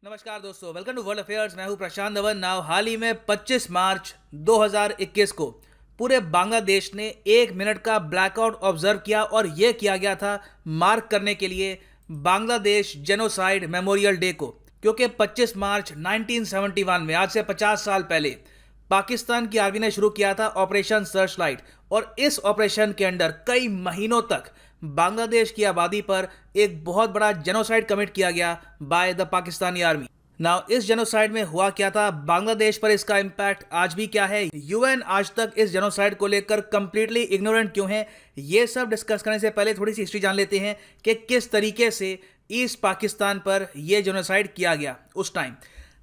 नमस्कार दोस्तों, welcome to world affairs. मैं हूं प्रशांत धवन। नाउ हाल ही में 25 मार्च 2021 को पूरे बांग्लादेश ने 1 मिनट का ब्लैकआउट ऑब्जर्व किया और यह किया गया था मार्क करने के लिए बांग्लादेश जेनोसाइड मेमोरियल डे को, क्योंकि 25 मार्च 1971 में, आज से 50 साल पहले, पाकिस्तान की आर्मी ने शुरू किया था ऑपरेशन सर्च लाइट। और इस ऑपरेशन के अंडर कई महीनों तक बांग्लादेश की आबादी पर एक बहुत बड़ा जेनोसाइड कमिट किया गया bye the Pakistani army. Now इस जेनोसाइड में हुआ क्या था, बांग्लादेश पर इसका इंपैक्ट आज भी क्या है, यूएन आज तक इस जेनोसाइड को लेकर कंप्लीटली इग्नोरेंट क्यों है, ये सब डिस्कस करने से पहले थोड़ी सी हिस्ट्री जान लेते हैं कि किस तरीके से ईस्ट पाकिस्तान पर यह जेनोसाइड किया गया उस टाइम।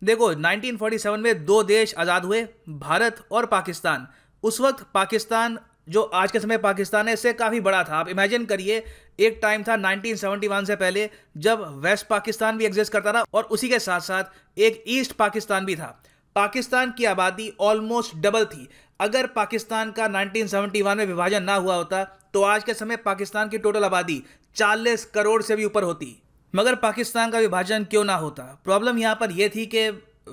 देखो, 1947 में दो देश आज़ाद हुए, भारत और पाकिस्तान। उस वक्त पाकिस्तान, जो आज के समय पाकिस्तान है, इससे काफ़ी बड़ा था। आप इमेजिन करिए, एक टाइम था 1971 से पहले जब वेस्ट पाकिस्तान भी एग्जिस्ट करता था और उसी के साथ साथ एक ईस्ट पाकिस्तान भी था। पाकिस्तान की आबादी ऑलमोस्ट डबल थी। अगर पाकिस्तान का 1971 में विभाजन ना हुआ होता तो आज के समय पाकिस्तान की टोटल आबादी 40 करोड़ से भी ऊपर होती। मगर पाकिस्तान का विभाजन क्यों ना होता, प्रॉब्लम यहाँ पर यह थी कि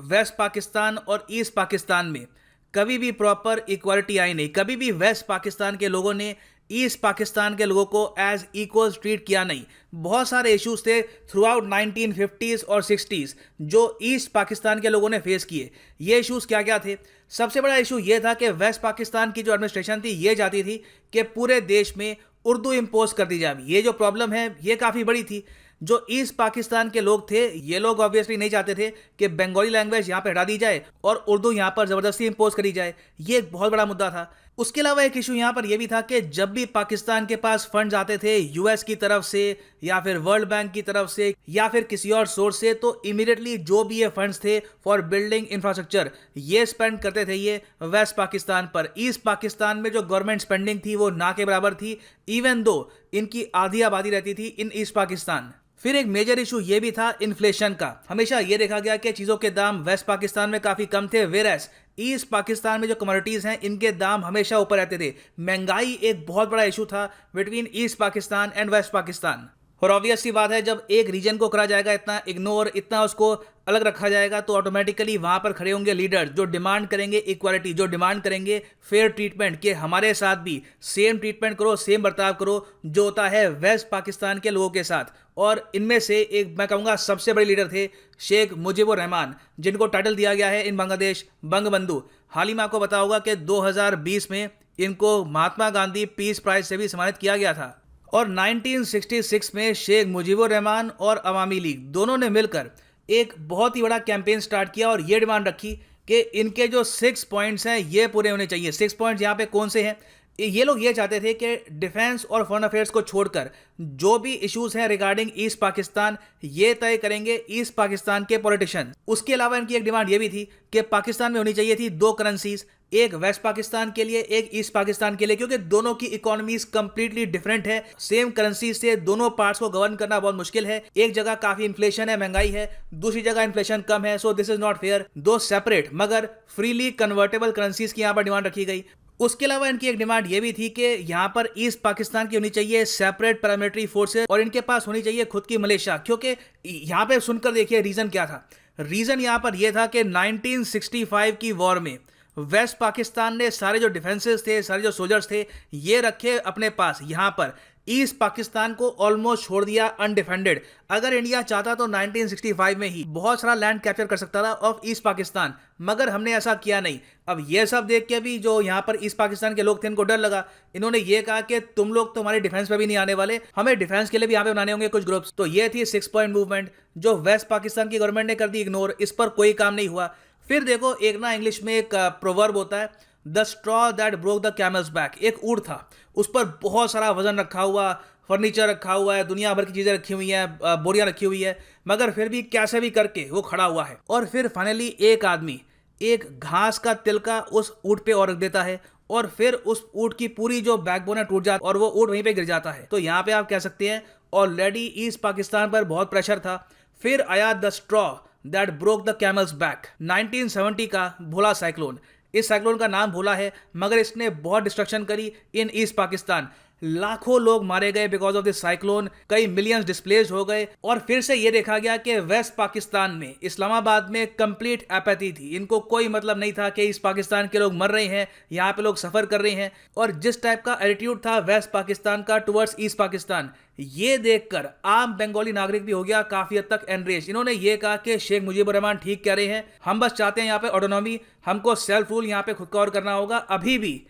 वेस्ट पाकिस्तान और ईस्ट पाकिस्तान में कभी भी प्रॉपर इक्वालिटी आई नहीं। कभी भी वेस्ट पाकिस्तान के लोगों ने ईस्ट पाकिस्तान के लोगों को एज इक्वल ट्रीट किया नहीं। बहुत सारे इश्यूज थे थ्रू आउट 1950s और 60s जो ईस्ट पाकिस्तान के लोगों ने फेस किए। ये इश्यूज क्या क्या थे? सबसे बड़ा इशू ये था कि वेस्ट पाकिस्तान की जो एडमिनिस्ट्रेशन थी ये चाहती थी कि पूरे देश में उर्दू इम्पोज कर दी जाए। ये जो प्रॉब्लम है ये काफ़ी बड़ी थी। जो ईस्ट पाकिस्तान के लोग थे, ये लोग ऑब्वियसली नहीं चाहते थे कि बंगाली लैंग्वेज यहाँ पे हटा दी जाए और उर्दू यहाँ पर ज़बरदस्ती इम्पोज करी जाए। ये एक बहुत बड़ा मुद्दा था। उसके अलावा एक इशू यहाँ पर यह भी था कि जब भी पाकिस्तान के पास फंड्स आते थे यूएस की तरफ से या फिर वर्ल्ड बैंक की तरफ से या फिर किसी और सोर्स से, तो इमीडिएटली जो भी ये फंड्स थे फॉर बिल्डिंग इंफ्रास्ट्रक्चर, ये स्पेंड करते थे ये वेस्ट पाकिस्तान पर। ईस्ट पाकिस्तान में जो गवर्नमेंट स्पेंडिंग थी वो ना के बराबर थी, इवन दो इनकी आधी आबादी रहती थी इन ईस्ट पाकिस्तान। फिर एक मेजर इशू ये भी था इन्फ्लेशन का। हमेशा ये देखा गया कि चीज़ों के दाम वेस्ट पाकिस्तान में काफ़ी कम थे, वेरएस ईस्ट पाकिस्तान में जो कमोडिटीज़ हैं इनके दाम हमेशा ऊपर रहते थे। महंगाई एक बहुत बड़ा इशू था between east Pakistan and west Pakistan. और ऑब्वियस सी बात है, जब एक रीजन को करा जाएगा इतना इग्नोर, इतना उसको अलग रखा जाएगा, तो ऑटोमेटिकली वहाँ पर खड़े होंगे लीडर्स जो डिमांड करेंगे इक्वालिटी, जो डिमांड करेंगे फेयर ट्रीटमेंट, कि हमारे साथ भी सेम ट्रीटमेंट करो, सेम बर्ताव करो जो होता है वेस्ट पाकिस्तान के लोगों के साथ। और इनमें से एक, मैं कहूँगा, सबसे बड़े लीडर थे शेख मुजीबुर रहमान, जिनको टाइटल दिया गया है इन बांग्लादेश बंगबंधु। हाल ही में आपको पता होगा कि 2020 में इनको महात्मा गांधी पीस प्राइज से भी सम्मानित किया गया था। और 1966 में शेख मुजीबुर रहमान और अवामी लीग दोनों ने मिलकर एक बहुत ही बड़ा कैंपेन स्टार्ट किया और ये डिमांड रखी कि इनके जो 6 पॉइंट्स हैं ये पूरे होने चाहिए। 6 पॉइंट्स यहाँ पे कौन से हैं? ये लोग ये चाहते थे कि डिफेंस और फॉरेन अफेयर्स को छोड़कर जो भी इश्यूज हैं रिगार्डिंग ईस्ट पाकिस्तान, ये तय करेंगे ईस्ट पाकिस्तान के पॉलिटिशियन। उसके अलावा इनकी एक डिमांड ये भी थी कि पाकिस्तान में होनी चाहिए थी 2 करेंसीज, एक वेस्ट पाकिस्तान के लिए, एक ईस्ट पाकिस्तान के लिए, क्योंकि दोनों की इकोनॉमीज कंप्लीटली डिफरेंट है। सेम करेंसी से दोनों पार्ट्स को गवर्न करना बहुत मुश्किल है। एक जगह काफी इन्फ्लेशन है, महंगाई है, दूसरी जगह इन्फ्लेशन कम है, so this is not fair. 2 separate मगर फ्रीली कन्वर्टेबल करेंसीज की यहाँ पर डिमांड रखी गई। उसके अलावा इनकी एक डिमांड ये भी थी कि यहाँ पर ईस्ट पाकिस्तान की होनी चाहिए सेपरेट पैरामिलिट्री फोर्सेस और इनके पास होनी चाहिए खुद की मलेशिया। क्योंकि यहाँ पे सुनकर देखिए रीजन क्या था। रीजन यहाँ पर यह था कि 1965 की वॉर में वेस्ट पाकिस्तान ने सारे जो डिफेंसेस थे, सारे जो सोल्जर्स थे, ये रखे अपने पास। यहाँ पर ईस्ट पाकिस्तान को ऑलमोस्ट छोड़ दिया अनडिफेंडेड। अगर इंडिया चाहता तो 1965 में ही बहुत सारा लैंड कैप्चर कर सकता था ऑफ ईस्ट पाकिस्तान, मगर हमने ऐसा किया नहीं। अब ये सब देख के भी जो यहाँ पर ईस्ट पाकिस्तान के लोग थे इनको डर लगा। इन्होंने ये कहा कि तुम लोग तो हमारे डिफेंस पे भी नहीं आने वाले, हमें डिफेंस के लिए भी यहाँ पे बनाने होंगे कुछ ग्रुप्स। तो ये थी 6 पॉइंट मूवमेंट जो वेस्ट पाकिस्तान की गवर्नमेंट ने कर दी इग्नोर। इस पर कोई काम नहीं हुआ। फिर देखो, एक ना इंग्लिश में एक प्रोवर्ब होता है, the straw that broke the camel's back. एक ऊँट था, उस पर बहुत सारा वजन रखा हुआ, फर्नीचर रखा हुआ है, दुनिया भर की चीज़ें रखी हुई हैं, बोरियां रखी हुई है, मगर फिर भी कैसे भी करके वो खड़ा हुआ है। और फिर फाइनली एक आदमी एक घास का तिलका उस ऊँट पे और रख देता है और फिर उस ऊँट की पूरी जो बैकबोन है टूट जाती है और वो ऊँट वहीं पे गिर जाता है। तो यहाँ पे आप कह सकते हैं ऑलरेडी ईस्ट पाकिस्तान पर बहुत प्रेशर था। फिर आया the straw that broke the camel's back, 1970 का भोला साइक्लोन। इस साइक्लोन का नाम भोला है, मगर इसने बहुत डिस्ट्रक्शन करी इन ईस्ट पाकिस्तान। लाखों लोग मारे गए बिकॉज ऑफ दिस साइक्लोन, कई मिलियंस डिस्प्लेस्ड हो गए। और फिर से ये देखा गया कि वेस्ट पाकिस्तान में, इस्लामाबाद में कंप्लीट एपैथी थी। इनको कोई मतलब नहीं था कि इस पाकिस्तान के लोग मर रहे हैं, यहाँ पे लोग सफर कर रहे हैं। और जिस टाइप का एटीट्यूड था वेस्ट पाकिस्तान का टुवर्ड्स ईस्ट पाकिस्तान, ये देखकर आम बंगाली नागरिक भी हो गया काफी हद तक एनरेज। इन्होंने ये कहा कि शेख मुजीबुर रहमान ठीक कह रहे हैं, हम बस चाहते हैं यहाँ पे ऑटोनॉमी, हमको सेल्फ रूल यहाँ पे खुद का और करना होगा। अभी भी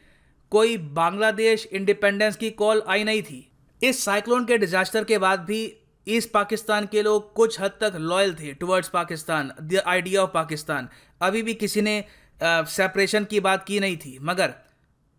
कोई बांग्लादेश इंडिपेंडेंस की कॉल आई नहीं थी। इस साइक्लोन के डिजास्टर के बाद भी ईस्ट पाकिस्तान के लोग कुछ हद तक लॉयल थे towards Pakistan, the idea of Pakistan. अभी भी किसी ने सेपरेशन की बात की नहीं थी। मगर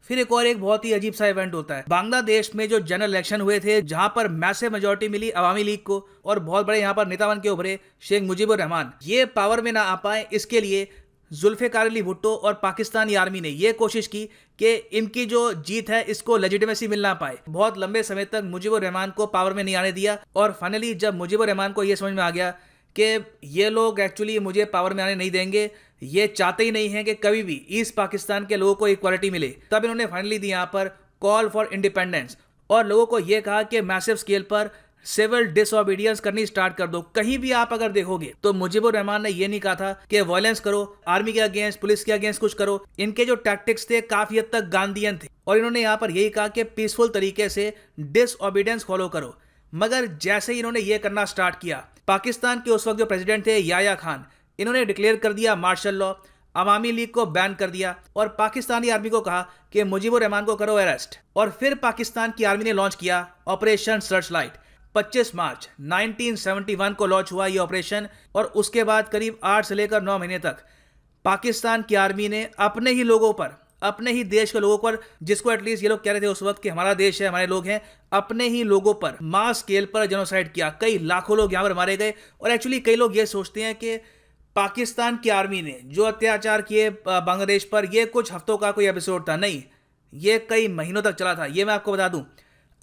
फिर एक बहुत ही अजीब सा इवेंट होता है। बांग्लादेश में जो जनरल इलेक्शन हुए थे, जहां पर मैसिव मेजोरिटी मिली अवामी लीग को और बहुत बड़े यहां पर नेता बन के उभरे शेख मुजीबुर रहमान, ये पावर में ना आ पाए, इसके लिए जुल्फिकार अली भुट्टो और पाकिस्तानी आर्मी ने यह कोशिश की कि इनकी जो जीत है इसको लेजिटिमेसी मिल ना पाए। बहुत लंबे समय तक मुजीबुर रहमान को पावर में नहीं आने दिया। और फाइनली जब मुजीबुर रहमान को यह समझ में आ गया कि ये लोग एक्चुअली मुझे पावर में आने नहीं देंगे, ये चाहते ही नहीं हैं कि कभी भी ईस्ट पाकिस्तान के लोगों को इक्वालिटी मिले, तब इन्होंने फाइनली दी यहाँ पर कॉल फॉर इंडिपेंडेंस और लोगों को यह कहा कि मैसिव स्केल पर सिविल डिसओबीडियंस करनी स्टार्ट कर दो। कहीं भी आप अगर देखोगे तो मुजीबुर रहमान ने यह नहीं कहा था कि वायलेंस करो, आर्मी के अगेंस्ट, पुलिस के अगेंस्ट कुछ करो। इनके जो टैक्टिक्स थे काफी हद तक गांधीयन थे और इन्होंने यहाँ पर यही कहा कि पीसफुल तरीके से डिसओबीडियंस फॉलो करो। मगर जैसे ही इन्होंने ये करना स्टार्ट किया, पाकिस्तान के उस वक्त जो प्रेसिडेंट थे याया खान, इन्होंने डिक्लेयर कर दिया मार्शल लॉ, अवामी लीग को बैन कर दिया और पाकिस्तानी आर्मी को कहा कि मुजीबुर रहमान को करो अरेस्ट। और फिर पाकिस्तान की आर्मी ने लॉन्च किया ऑपरेशन सर्च लाइट। 25 मार्च 1971 को लॉन्च हुआ ये ऑपरेशन और उसके बाद करीब 8 से लेकर 9 महीने तक पाकिस्तान की आर्मी ने अपने ही लोगों पर, अपने ही देश के लोगों पर, जिसको एटलीस्ट ये लोग कह रहे थे उस वक्त कि हमारा देश है, हमारे लोग हैं, अपने ही लोगों पर मास स्केल पर जेनोसाइड किया। कई लाखों लोग यहाँ पर मारे गए। और एक्चुअली कई लोग ये सोचते हैं कि पाकिस्तान की आर्मी ने जो अत्याचार किए बांग्लादेश पर, ये कुछ हफ्तों का कोई एपिसोड था। नहीं, ये कई महीनों तक चला था। ये मैं आपको बता दूं,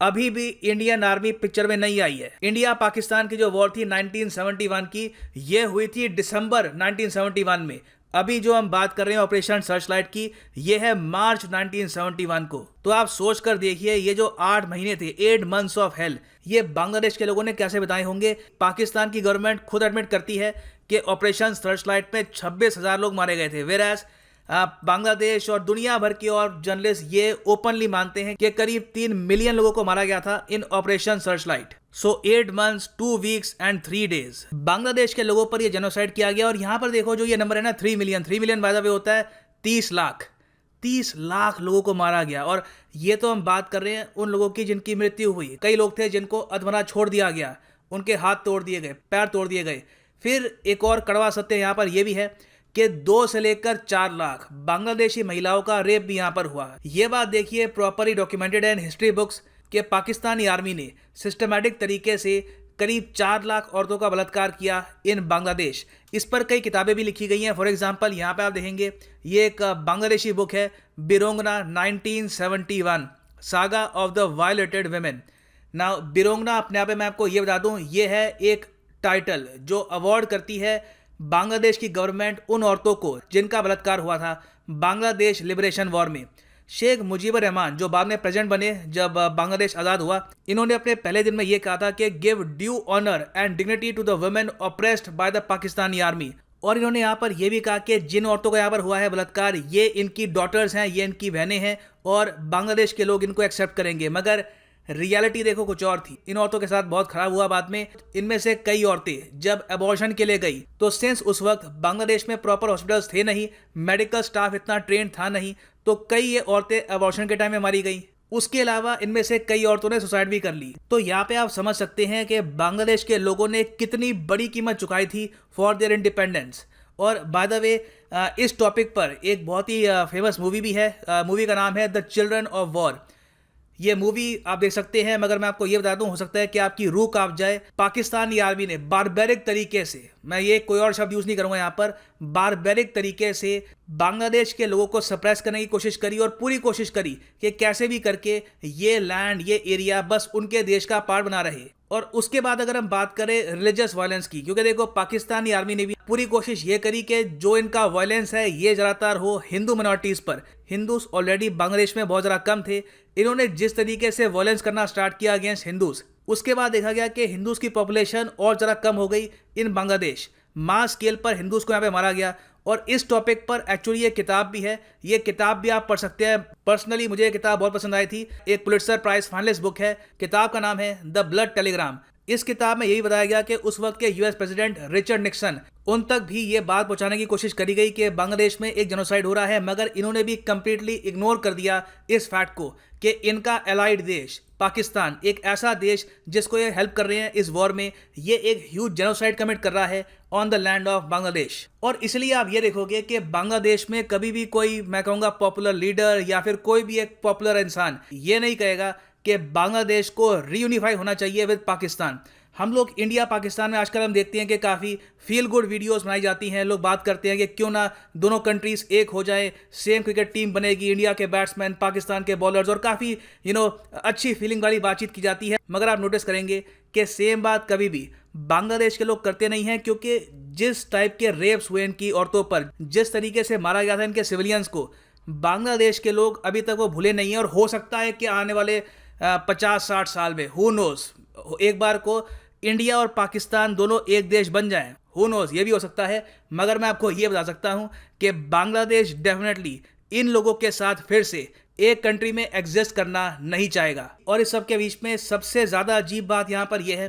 अभी भी इंडियन आर्मी पिक्चर में नहीं आई है। इंडिया पाकिस्तान की जो वॉर थी 1971 की, ये हुई थी दिसंबर 1971 में। अभी जो हम बात कर रहे हैं ऑपरेशन सर्च लाइट की, ये है मार्च 1971 को। तो आप सोच कर देखिए, ये जो 8 महीने थे, 8 मंथ्स ऑफ हेल, ये बांग्लादेश के लोगों ने कैसे बिताए होंगे। पाकिस्तान की गवर्नमेंट खुद एडमिट करती है कि ऑपरेशन सर्च लाइट में 26,000 लोग मारे गए थे। वेराज बांग्लादेश और दुनिया भर की और जर्नलिस्ट ये ओपनली मानते हैं कि करीब 3 मिलियन लोगों को मारा गया था इन operation search light. So 8 months 2 weeks and 3 days Bangladesh के लोगों पर ये जेनोसाइड किया गया। और यहां पर देखो जो ये नंबर है ना, 3 मिलियन बाय द वे होता है 30 लाख। 30 लाख लोगों को मारा गया। और ये तो हम बात कर रहे हैं उन लोगों की जिनकी मृत्यु हुई। कई लोग थे जिनको अधमरा छोड़ दिया गया, उनके हाथ तोड़ दिए गए, पैर तोड़ दिए गए। फिर एक और कड़वा सत्य यहाँ पर यह भी है कि 2 से लेकर 4 लाख बांग्लादेशी महिलाओं का रेप भी यहां पर हुआ। यह बात देखिए प्रॉपरली डॉक्यूमेंटेड है इन हिस्ट्री बुक्स कि पाकिस्तानी आर्मी ने सिस्टमैटिक तरीके से करीब 4 लाख औरतों का बलात्कार किया इन बांग्लादेश। इस पर कई किताबें भी लिखी गई हैं। फॉर एग्जांपल यहाँ पे आप देखेंगे, ये एक बांग्लादेशी बुक है, Birangana 1971 saga of the violated women. Now Birangana अपने आप में मैं आपको ये बता दूं, ये है एक टाइटल जो अवार्ड करती है बांग्लादेश की गवर्नमेंट उन औरतों को जिनका बलात्कार हुआ था बांग्लादेश लिबरेशन वॉर में। शेख मुजीबुर रहमान जो बाद में प्रेसिडेंट बने जब बांग्लादेश आज़ाद हुआ, इन्होंने अपने पहले दिन में यह कहा था कि give due honour and dignity to the women oppressed by the Pakistani army. और इन्होंने यहाँ पर यह भी कहा कि जिन औरतों का यहाँ पर हुआ है बलात्कार, ये इनकी डॉटर्स हैं, ये इनकी बहनें हैं और बांग्लादेश के लोग इनको एक्सेप्ट करेंगे। मगर रियलिटी देखो कुछ और थी। इन औरतों के साथ बहुत खराब हुआ बाद में। इनमें से कई औरतें जब अबॉर्शन के लिए गई तो सिंस उस वक्त बांग्लादेश में प्रॉपर हॉस्पिटल्स थे नहीं, मेडिकल स्टाफ इतना ट्रेंड था नहीं, तो कई ये औरतें अबॉर्शन के टाइम में मारी गई। उसके अलावा इनमें से कई औरतों ने सुसाइड भी कर ली। तो यहाँ पे आप समझ सकते हैं कि बांग्लादेश के लोगों ने कितनी बड़ी कीमत चुकाई थी फॉर देयर इंडिपेंडेंस। और बाय द वे इस टॉपिक पर एक बहुत ही फेमस मूवी भी है। मूवी का नाम है द चिल्ड्रन ऑफ वॉर। ये मूवी आप देख सकते हैं। मगर मैं आपको ये बता दूं, हो सकता है कि आपकी रूह कांप जाए। पाकिस्तानी आर्मी ने बारबेरिक तरीके से मैं ये कोई और शब्द यूज़ नहीं करूँगा यहाँ पर, बारबेरिक तरीके से बांग्लादेश के लोगों को सप्रेस करने की कोशिश करी और पूरी कोशिश करी कि कैसे भी करके ये लैंड, ये एरिया बस उनके देश का पार्ट बना रहे। और उसके बाद अगर हम बात करें रिलीजियस वायलेंस की, क्योंकि देखो पाकिस्तानी आर्मी ने भी पूरी कोशिश ये करी कि जो इनका वायलेंस है ये ज़्यादातर हो हिंदू मिनॉरिटीज़ पर। हिंदूज ऑलरेडी बांग्लादेश में बहुत ज़्यादा कम थे, इन्होंने जिस तरीके से वायलेंस करना स्टार्ट किया अगेंस्ट हिंदूज, उसके बाद देखा गया कि हिंदूज की पॉपुलेशन और ज़रा कम हो गई इन बांग्लादेश। मास स्केल पर हिंदूज को यहाँ पे मारा गया। और इस टॉपिक पर एक्चुअली ये किताब भी है, ये किताब भी आप पढ़ सकते हैं। पर्सनली मुझे ये किताब बहुत पसंद आई थी, एक पुलित्जर प्राइज फाइनलिस्ट बुक है। किताब का नाम है द ब्लड टेलीग्राम। इस किताब में यही बताया गया कि उस वक्त के यूएस प्रेसिडेंट रिचर्ड निक्सन, उन तक भी ये बात पहुंचाने की कोशिश करी गई कि बांग्लादेश में एक जेनोसाइड हो रहा है, मगर इन्होंने भी कंप्लीटली इग्नोर कर दिया इस फैक्ट को कि इनका एलाइड देश पाकिस्तान, एक ऐसा देश जिसको ये हेल्प कर रहे हैं इस वॉर में, ये एक ह्यूज जेनोसाइड कमिट कर रहा है on the land of Bangladesh. और इसलिए आप ये देखोगे कि बांग्लादेश में कभी भी कोई, मैं कहूँगा पॉपुलर लीडर या फिर कोई भी एक पॉपुलर इंसान ये नहीं कहेगा कि बांग्लादेश को रीयूनिफाई होना चाहिए विद पाकिस्तान। हम लोग इंडिया पाकिस्तान में आजकल हम देखते हैं कि काफ़ी फील गुड वीडियोस बनाई जाती हैं, लोग बात करते हैं कि क्यों ना दोनों कंट्रीज़ एक हो जाएं, सेम क्रिकेट टीम बनेगी, इंडिया के बैट्समैन, पाकिस्तान के बॉलर्स, और काफ़ी अच्छी फीलिंग वाली बातचीत की जाती है। मगर आप नोटिस करेंगे कि सेम बात कभी भी बांग्लादेश के लोग करते नहीं हैं, क्योंकि जिस टाइप के रेप्स हुए इनकी औरतों पर, जिस तरीके से मारा गया था इनके सिविलियंस को, बांग्लादेश के लोग अभी तक वो भूले नहीं हैं। और हो सकता है कि आने वाले 50-60 साल में, हु नोज, एक बार को इंडिया और पाकिस्तान दोनों एक देश बन जाएं, हु नोज, ये भी हो सकता है। मगर मैं आपको ये बता सकता हूं कि बांग्लादेश डेफिनेटली इन लोगों के साथ फिर से एक कंट्री में एग्जिस्ट करना नहीं चाहेगा। और इस सब के बीच में सबसे ज़्यादा अजीब बात यहाँ पर यह है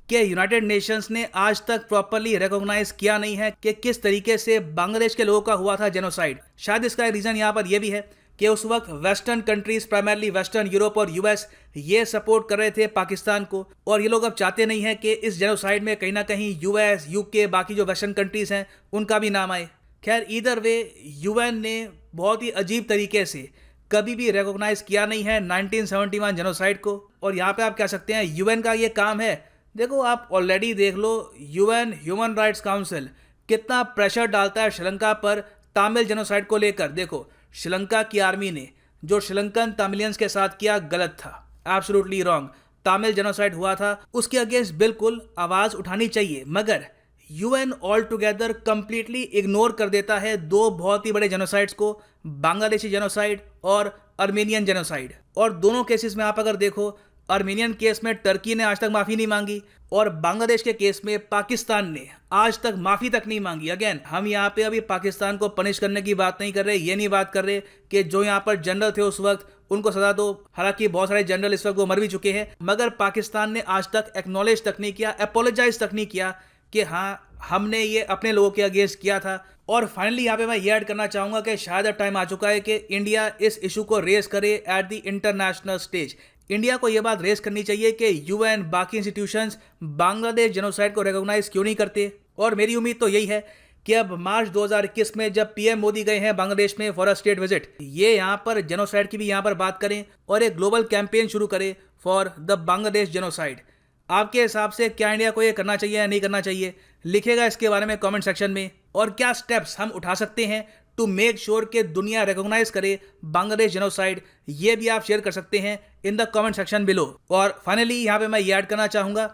कि यूनाइटेड नेशंस ने आज तक प्रॉपरली रिकॉग्नाइज किया नहीं है कि किस तरीके से बांग्लादेश के लोगों का हुआ था जेनोसाइड। शायद इसका एक रीज़न यहाँ पर यह भी है कि उस वक्त western countries, primarily western Europe और यूएस, ये सपोर्ट कर रहे थे पाकिस्तान को। और ये लोग अब चाहते नहीं हैं कि इस जेनोसाइड में कहीं ना कहीं यूएस, यूके, बाकी जो वेस्टर्न कंट्रीज हैं उनका भी नाम आए। खैर, ईदर वे यूएन ने बहुत ही अजीब तरीके से कभी भी रिकॉग्नाइज किया नहीं है 1971 जेनोसाइड को। और यहाँ पे आप कह सकते हैं यूएन का ये काम है। देखो, आप ऑलरेडी देख लो, यूएन ह्यूमन राइट्स काउंसिल कितना प्रेशर डालता है श्रीलंका पर तमिल जेनोसाइड को लेकर। देखो, श्रीलंका की आर्मी ने जो श्रीलंकन तमिलियंस के साथ किया गलत था, एब्सोल्युटली रॉन्ग। तमिल जेनोसाइड हुआ था, उसके अगेंस्ट बिल्कुल आवाज़ उठानी चाहिए। मगर UN all together completely ignore कर देता है दो बहुत ही बड़े जेनोसाइड्स को, बांग्लादेशी जेनोसाइड और अर्मेनियन जेनोसाइड। और दोनों केसेस में आप अगर देखो, अर्मेनियन केस में टर्की ने आज तक माफ़ी नहीं मांगी और बांग्लादेश के केस में पाकिस्तान ने आज तक माफ़ी तक नहीं मांगी। अगेन, हम यहाँ पे अभी पाकिस्तान को पनिश करने की बात नहीं कर रहे, ये नहीं बात कर रहे कि जो यहाँ पर जनरल थे उस वक्त उनको सजा दो। हालांकि बहुत सारे जनरल इस वक्त वो मर भी चुके हैं, मगर पाकिस्तान ने आज तक एक्नॉलेज तक नहीं किया, अपोलोजाइज तक नहीं किया कि हाँ, हमने ये अपने लोगों के अगेंस्ट किया था। और फाइनली यहाँ पे मैं ये ऐड करना चाहूँगा कि शायद अब टाइम आ चुका है कि इंडिया इस इशू को रेस करे at the international stage. India को यह बात रेस करनी चाहिए कि यूएन, बाकी इंस्टीट्यूशंस बांग्लादेश जेनोसाइड को रिकॉग्नाइज क्यों नहीं करते। और मेरी उम्मीद तो यही है कि अब मार्च 2021 में जब पीएम मोदी गए हैं बांग्लादेश में फॉर अ स्टेट विजिट, ये यहाँ पर जेनोसाइड की भी यहाँ पर बात करें और एक ग्लोबल कैंपेन शुरू करें फॉर द बांग्लादेश जेनोसाइड। आपके हिसाब से क्या इंडिया को ये करना चाहिए या नहीं करना चाहिए? लिखेगा इसके बारे में कमेंट सेक्शन में। और क्या स्टेप्स हम उठा सकते हैं टू मेक श्योर कि दुनिया रिकॉग्नाइज करे बांग्लादेश जेनोसाइड, ये भी आप शेयर कर सकते हैं in the comment section below. और फाइनली यहाँ पे मैं ये ऐड करना चाहूँगा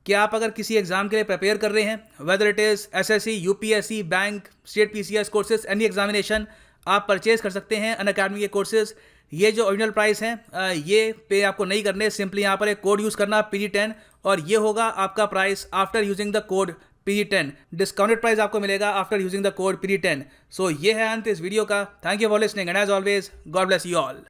कि आप अगर किसी एग्जाम के लिए प्रिपेयर कर रहे हैं, whether it is SSC, UPSC, bank, state PCS courses, any examination, आप परचेज कर सकते हैं अनअकैडमी के कोर्सेज। ये जो ओरिजिनल प्राइस हैं ये पे आपको नहीं करने, सिंपली यहाँ पर एक कोड यूज़ करना PG10 और ये होगा आपका price after using the code PG10। Discounted price आपको मिलेगा after using the code PG10। So ये है अंत इस वीडियो का। Thank you for listening and as always God bless you all.